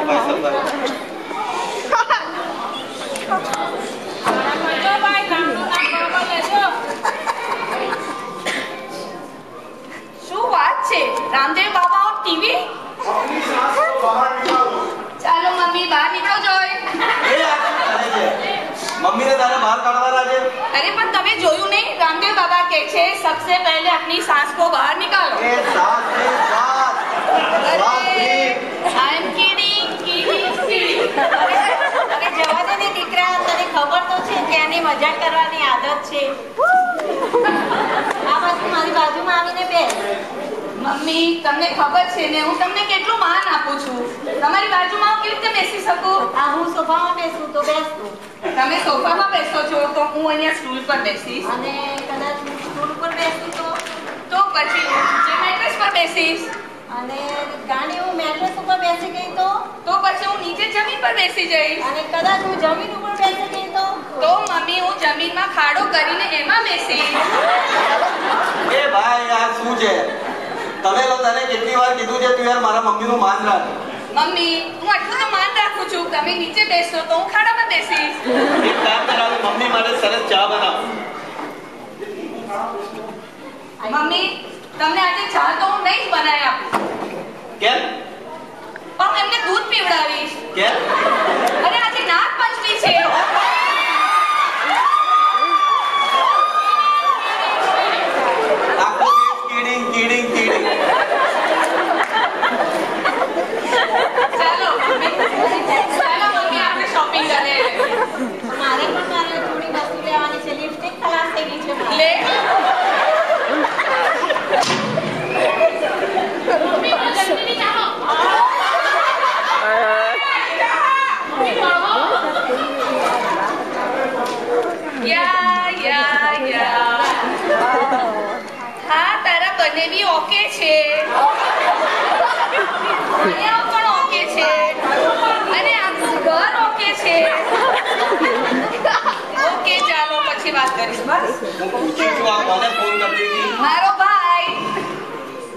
શું વાત છે રામદેવ બાબા ઓર ટીવી? ચાલો મમ્મી બહાર નીકળો જોય. મમ્મીને તારે બહાર કાઢવાના છે. અરે પણ તમે જોયું નહીં રામદેવ બાબા કહે છે सबसे पहले अपनी सांस को बाहर निकालो. એ સાસ છે સાસ. I am kidding. અરે જવા દે ને દીકરા, તને ખબર તો છે કે આની મજાક કરવાની આદત છે. આ બાજુ મારી બાજુમાં આવીને બેસ. મમ્મી તમને ખબર છે ને હું તમને કેટલું માન આપું છું. તમારી બાજુમાં હું કેવી રીતે બેસી શકું? આ હું સોફામાં બેસું તો બેસ તું. તમે સોફામાં બેસો છો તો હું અહીંયા સ્ટૂલ પર બેસીશ. અને કદાચ હું સ્ટૂલ પર બેસું તો પછી હું નીચે મેટ્રેસ પર બેસીશ. અને ગાડી હું મેટ્રેસ ઉપર બેસી ગઈ તો પછી હું નીચે જમીન પર બેસી જઈશ. અને કદાચ હું જમીન ઉપર બેસી ગઈ તો મમ્મી હું જમીનમાં ખાડો કરીને એમાં બેસીશ. એ ભાઈ આ શું છે? તને કેટલી વાર કીધું છે તું યાર મારા મમ્મીનું માન રાખ. મમ્મી હું આટલું તો માન રાખું છું. તમે નીચે બેસો તો હું ખાડામાં બેસીશ. એક કામ કરાવે મમ્મી માટે સરસ ચા બનાવ. મમ્મી તમને આજે ચા તો હું નહીં જ બનાવી આપું. કેમ? પણ એમને દૂધ પીવડાવીશ. કેમ? અરે આજે નાગ પંચમી છે. આખો દિવસ કીડિંગ કીડિંગ કીડિંગ. ચાલો મમ્મી આપણે શોપિંગ કરીએ. મારે થોડી વસ્તુ લેવાની છે. લિપસ્ટિક ખલાસ થઈ ગઈ છે. લે હા તારા બનેવી ઓકે છે. અહીંયા પણ ઓકે છે અને આખું ઘર ઓકે છે. ઓકે ચાલો પછી વાત કરીશ. બસ હું પૂછું છું આ કોને ફોન કરતી હતી? મારો ભાઈ.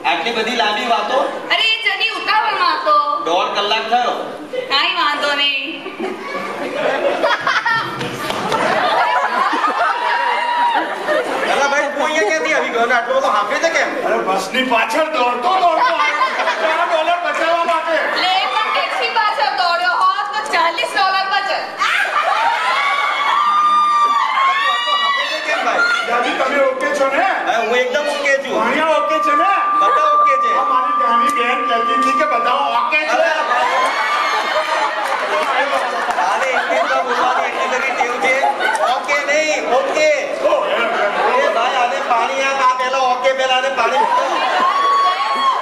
આટલી બધી લાંબી વાતો? અરે એ જની ઉતાવળમાં હતો. 1.5 કલાક થયો. કાઈ વાંધો નહીં. અલા ભાઈ તું અહીંયા ક્યાંથી આવી ગયો ને આટલો બધો હાંફે છે કેમ? અરે બસની પાછળ દોડતો આવ્યો $1 બચાવવા માટે. લે પણ ટેક્સી પાછળ દોડ્યો હોત તો $40 બચત. દાદી તમે ઓકે છો ને? હું એકદમ ઓકે છું. ભણ્યા ઓકે છે ને? બધા ઓકે છે. આ મારી નાની બેન કહેતી હતી કે બધા ઓકે છે. અરે ઇંગ્લિશમાં બોલવાની એટલી બધી ટેવ છે. ઓકે નહીં ઓકે. એ ભાઈ આને પાણી આ પહેલા ઓકે પહેલા આને પાણી.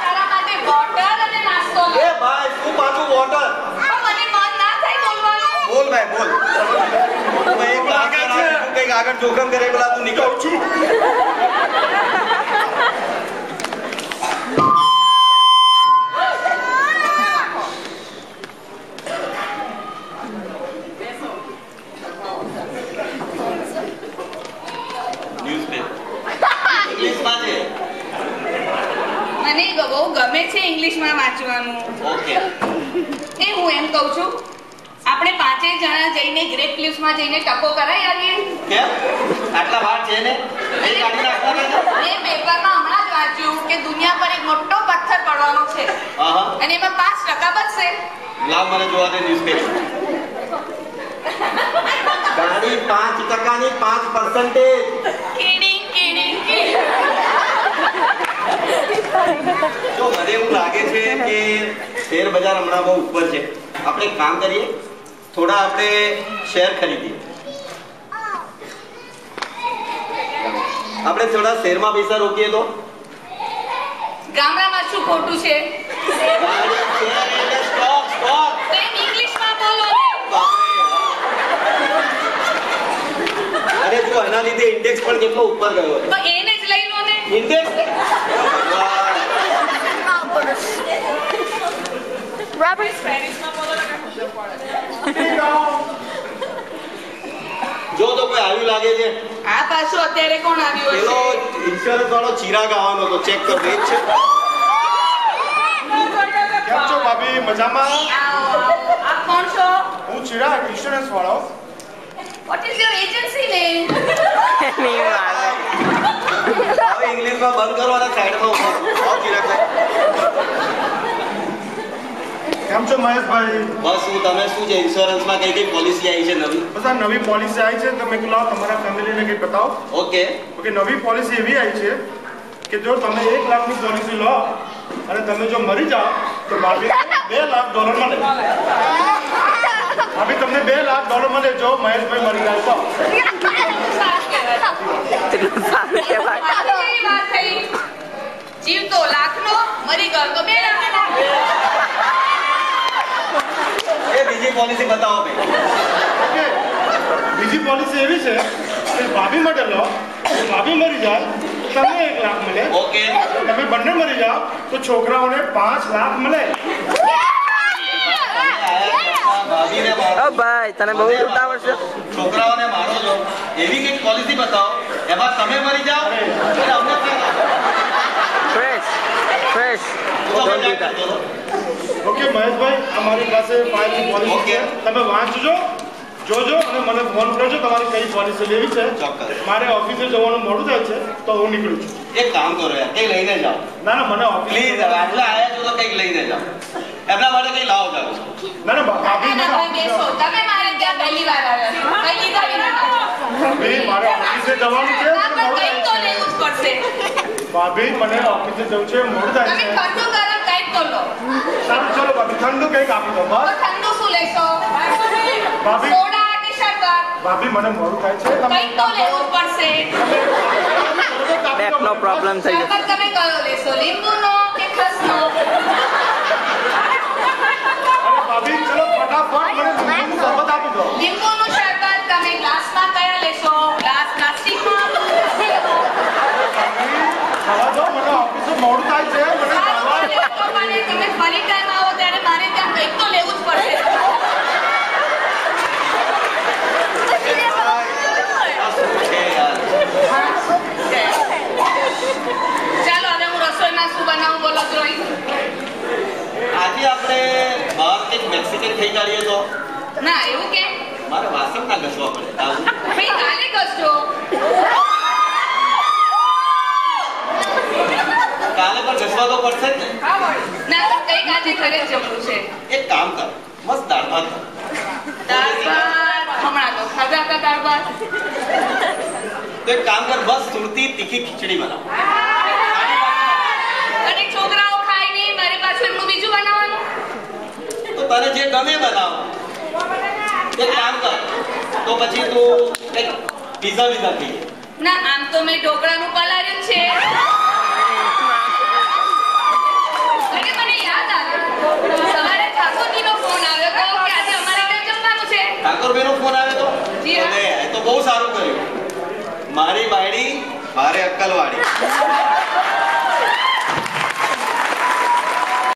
તારા માટે બોટલ અને નાસ્તો. એ ભાઈ શું પાછું બોટલ? મને મન ના થાય બોલવાનું. બોલ ભાઈ બોલ. હું એક લાગે છે કંઈક આગળ જોખમ કરે પેલા તું નીકળ છું. મને બહુ ગમે છે ઇંગ્લિશમાં વાંચવાનું. ઓકે એ હું એમ કહું છું આપણે 5 જણા જઈને ગ્રેટ લિવ્સમાં જઈને ટકો કરાઈ આવીએ. કેમ? આટલા વાર છે ને એ કાઢી નાખવાના છે. મેં પેપરમાં હમણાં જ વાંચ્યું કે દુનિયા પર એક મોટો પથ્થર પડવાનો છે અને એમાં 5% બચશે. લાવ મને જોવા દે ન્યૂઝપેપર. ગાડી 5%ની 5%. Kidding kidding. જો મને એવું લાગે છે કે શેર બજાર હમણાં બહુ ઉપર છે. આપણે એક કામ કરીએ થોડા આપણે શેર ખરીદીએ. આપણે થોડા શેરમાં પૈસા રોકીએ તો. ગામડામાં શું ખોટું છે? ઇંગ્લિશમાં બોલો. અરે જો એના લીધે ઇન્ડેક્સ પણ કેટલો ઉપર ગયો તો એને જ લઈ લો ને. ઇન્ડેક્સ જો તો કોઈ આવ્યું લાગે છે. આ પાછું અત્યારે કોણ આવ્યું પેલો હશે? ઇન્સ્યોરન્સ વાળો ચિરાગ આવવાનો તો ચેક કર દે છે. કેમ છો ભાભી? મજામાં? આવો, આવો. કોણ છો? હું ચિરાગ ઇન્સ્યોરન્સ વાળો. What is your agency name? હવે ઇંગ્લિશમાં બંધ કરો અને સાઈડમાં ઉભો આવો ચિરાગભાઈ. કેમ છો મહેશભાઈ? બસ તમે શું છે ઇન્સ્યોરન્સમાં કઈ પોલિસી આવી છે નવી? બસ આ નવી પોલિસી આવી છે, તમે લાવો તમારા ફેમિલીને કંઈક બતાવો. ઓકે નવી પોલિસી એવી આવી છે કે જો તમે 1 લાખની પોલિસી લો અને તમે જો મરી જાઓ તો ભાભી $2 લાખ મળે. ભાભી તમને $2 લાખ મળે જો મહેશભાઈ મરી જાય તો. જીવ તો લાખનો, મરી ગયો તો 2 લાખ. એ બીજી પોલિસી બતાવો ભાઈ. ઓકે, બીજી પોલિસી એવી છે કે ભાભી માટે લો, ભાભી મરી જાય તો તમને 1 લાખ મળે. ઓકે તમે બંને મરી જાઓ તો છોકરાઓને 5 લાખ મળે. ભાભીને મારો ભાઈ તને બહુ ઉતાવળ છે. છોકરાઓને મારો છો એવી કઈક પોલિસી બતાવો એમાં તમે મરી જાઓ અને અમને fresh don't do that. Okay મહેશભાઈ, આ મારી પાસે ફાઇલની પોલિસી છે, તમે વાંચજો, જોજો અને મને ફોન કરજો તમારે કઈ પોલિસી લેવી છે. ચોક્કસ. મારે ઓફિસે જવાનું મોડું થાય છે તો હું નીકળું છું. એક કામ કરો યાર કઈ લઈને જાઓ ના ના, મને પ્લીઝ. આટલા આયા છો તો કઈક લઈને જાઓ, એમના માટે કઈ લાવો જાઓ. ના ના ભાભી, ના, ભાઈ બેસો. તમે મારે ત્યાં પહેલી વાર આવ્યા. કઈ લીધા વિના. ભાભી મારે ઓફિસે જવાનું છે, ના, મને પણ મોડું કંઈક તો થાય લેવું જ પડશે. છે. ભાભી મને ઓફિસે જવું છે, મોડું થાય તમે છે. ઠંડુ ગરમ કંઈક તો લો. સારું ચલો ભાભી, ઠંડુ કંઈક આપી દો તો બસ. ઠંડુ શું લેશો? ભાભી. સોડા કે શરબત? ભાભી મને મોડું થાય છે, તમે કંઈક તો લેવું જ પડશે. બેકનો પ્રોબ્લેમ થઈ જશે. શરબત તમે કયો લેશો? લીંબુનો કે ખસનો? અરે ભાભી ચલો ફટાફટ મને લીંબુનું શરબત આપી દો. લીંબુનું શરબત તમે ગ્લાસમાં કયા લેશો? ગ્લાસ પ્લાસ્ટિકમાં? ખાવા દો, મને ઓફિસે મોડું થાય છે, મને સારું, ખાવા લેવું તો પડે. તમે ફરી ટાઈમ આવો ત્યારે મારે ત્યાં કંઈક તો લેવું જ પડશે. ચાલો હવે હું રસોઈમાં શું બનાવું બોલો જોઈ. આજે આપણે બહાર કંઈક મેક્સિકન ખાઈ કાઢીએ તો ના એવું કે મારે વાસણ ના ઘસવા પડે. આવું. ભાઈ કાલે ઘસજો. કાલે પણ ઘસવા તો પડશે જ ને. ના તો કંઈક આજે ઘરે જ જમવું છે. એક કામ કર, મસ્ત દાળ ભાત કર. દાળ ભાત હમણાં તો ખાધા હતા દાળ ભાત. તો એક કામ કર, બસ સુરતી તીખી ખીચડી બનાવ. અને છોકરાઓ ખાય નહીં, મારે પાછું એમનું બીજું બનાવવાનું. તો તને જે ગમે બનાવ. એક કામ કર, તો પછી તું કંઈક પીઝા વિઝા ખાઈએ. ના આમ તો મેં ઢોકળાનું પલાળ્યું છે. અને મને યાદ આવ્યું, સવારે ઠાકોરજીનો ફોન આવ્યો હતો કે આજે અમારે ત્યાં જમવાનું છે. ઠાકોરભાઈનો ફોન આવ્યો તો? જી હા. અરે, એ તો બહુ સારું કર્યું. મારી બાયડી મારે અક્કલવાળી.